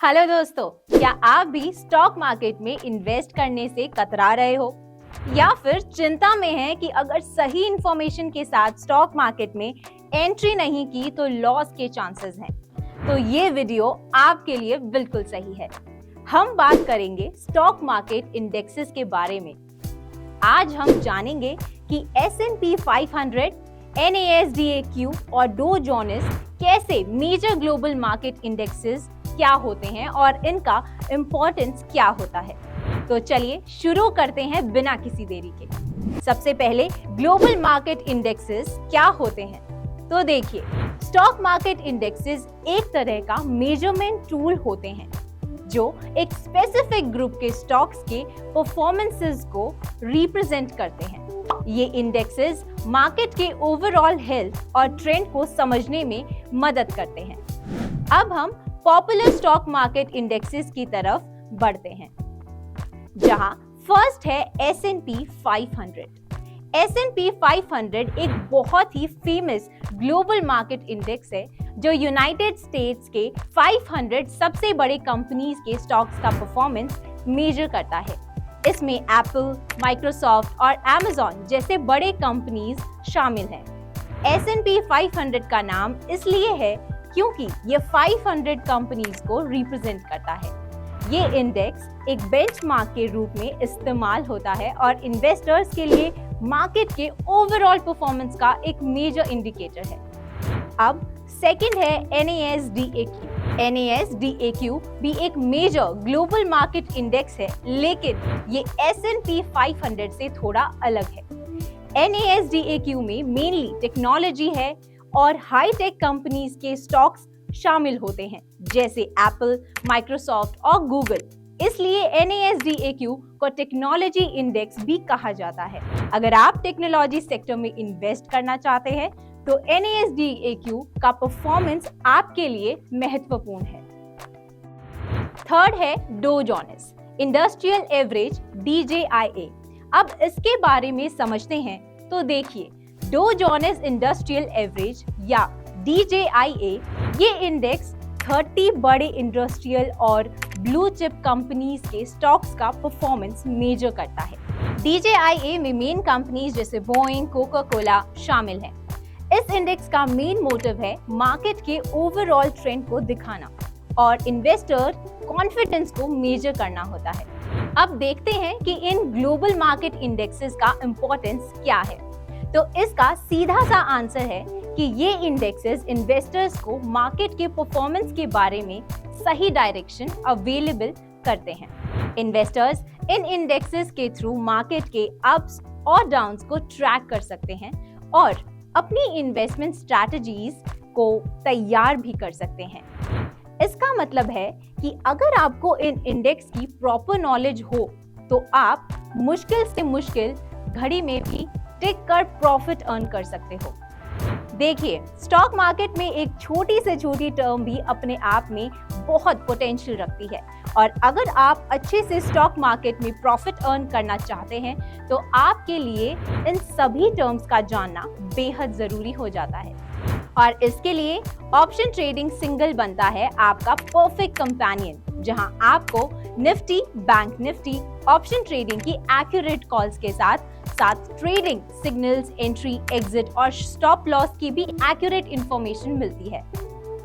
Hello दोस्तों, क्या आप भी स्टॉक मार्केट में इन्वेस्ट करने से कतरा रहे हो या फिर चिंता में हैं कि अगर सही इंफॉर्मेशन के साथ स्टॉक मार्केट में एंट्री नहीं की तो लॉस के चांसेस हैं? तो ये वीडियो आपके लिए बिल्कुल सही है। हम बात करेंगे स्टॉक मार्केट इंडेक्सेस के बारे में। आज हम जानेंगे कि S&P 500, NASDAQ और डो जोन्स कैसे मेजर ग्लोबल मार्केट इंडेक्सेस क्या होते हैं और इनका इम्पोर्टेंस क्या होता है। तो चलिए शुरू करते हैं बिना किसी देरी के। सबसे पहले ग्लोबल मार्केट इंडेक्सेस क्या होते हैं? तो देखिए, स्टॉक मार्केट इंडेक्सेस एक तरह का मेजरमेंट टूल होते हैं जो एक स्पेसिफिक ग्रुप के स्टॉक्स के परफॉर्मेंसेस को रिप्रेजेंट करते हैं। ये इंडेक्सेस मार्केट के ओवरऑल हेल्थ और ट्रेंड को समझने में मदद करते हैं। अब हम पॉपुलर स्टॉक मार्केट इंडेक्सेस की तरफ बढ़ते हैं, जहां फर्स्ट है S&P 500। S&P 500 एक बहुत ही फेमस ग्लोबल मार्केट इंडेक्स है जो यूनाइटेड स्टेट्स के 500 सबसे बड़े कंपनीज के स्टॉक्स का परफॉर्मेंस मेजर करता है। इसमें एप्पल, माइक्रोसॉफ्ट और Amazon जैसे बड़े कंपनीज शामिल हैं। S&P 500 का नाम इसलिए है क्योंकि ये 500 कंपनीज को रिप्रेजेंट करता है। ये इंडेक्स एक बेंचमार्क के रूप में इस्तेमाल होता है और इन्वेस्टर्स के लिए मार्केट के ओवरऑल परफॉर्मेंस का एक मेजर इंडिकेटर है। अब सेकंड है NASDAQ। NASDAQ भी एक मेजर ग्लोबल मार्केट इंडेक्स है, लेकिन ये S&P 500 से थोड़ा अलग है। NASDAQ में मेनली टेक्नोलॉजी है और हाई टेक कंपनीज के स्टॉक्स शामिल होते हैं, जैसे एप्पल, माइक्रोसॉफ्ट और गूगल। इसलिए NASDAQ को टेक्नोलॉजी इंडेक्स भी कहा जाता है। अगर आप टेक्नोलॉजी सेक्टर में इन्वेस्ट करना चाहते हैं तो NASDAQ का परफॉर्मेंस आपके लिए महत्वपूर्ण है। थर्ड है Dow Jones industrial average DJIA। अब इसके बारे में समझते हैं। तो देखिए, डो जोन्स इंडस्ट्रियल एवरेज या DJIA ये इंडेक्स 30 बड़े इंडस्ट्रियल और ब्लू चिप कंपनीज के स्टॉक्स का परफॉर्मेंस मेजर करता है। DJIA में मेन कंपनीज जैसे बोइंग, कोका कोला शामिल हैं। इस इंडेक्स का मेन मोटिव है मार्केट के ओवरऑल ट्रेंड को दिखाना और इन्वेस्टर कॉन्फिडेंस को मेजर करना होता है। अब देखते हैं कि इन ग्लोबल मार्केट इंडेक्सेस का इंपॉर्टेंस क्या है। तो इसका सीधा सा आंसर है कि ये इंडेक्सेस इन्वेस्टर्स को मार्केट के परफॉर्मेंस के बारे में सही डायरेक्शन अवेलेबल करते हैं। इन्वेस्टर्स इन इंडेक्सेस के थ्रू मार्केट के अप्स और डाउन्स को ट्रैक कर सकते हैं और अपनी इन्वेस्टमेंट स्ट्रैटेजीज को तैयार भी कर सकते हैं। इसका मतलब है कि अगर आपको इन इंडेक्स की प्रॉपर नॉलेज हो तो आप मुश्किल से मुश्किल घड़ी में भी टिक कर प्रॉफिट अर्न कर सकते हो। देखिए, स्टॉक मार्केट में एक छोटी से छोटी टर्म भी अपने आप में बहुत पोटेंशियल रखती है और अगर आप अच्छे से स्टॉक मार्केट में प्रॉफिट अर्न करना चाहते हैं तो आपके लिए इन सभी टर्म्स का जानना बेहद जरूरी हो जाता है। और इसके लिए ऑप्शन ट्रेडिंग सिंगल बनता है आपका परफेक्ट कंपेनियन, जहां आपको Nifty, bank Nifty option trading की एक्यूरेट कॉल्स के साथ ट्रेडिंग सिग्नल्स, एंट्री, एग्जिट और स्टॉप लॉस की भी एक्यूरेट इंफॉर्मेशन मिलती है।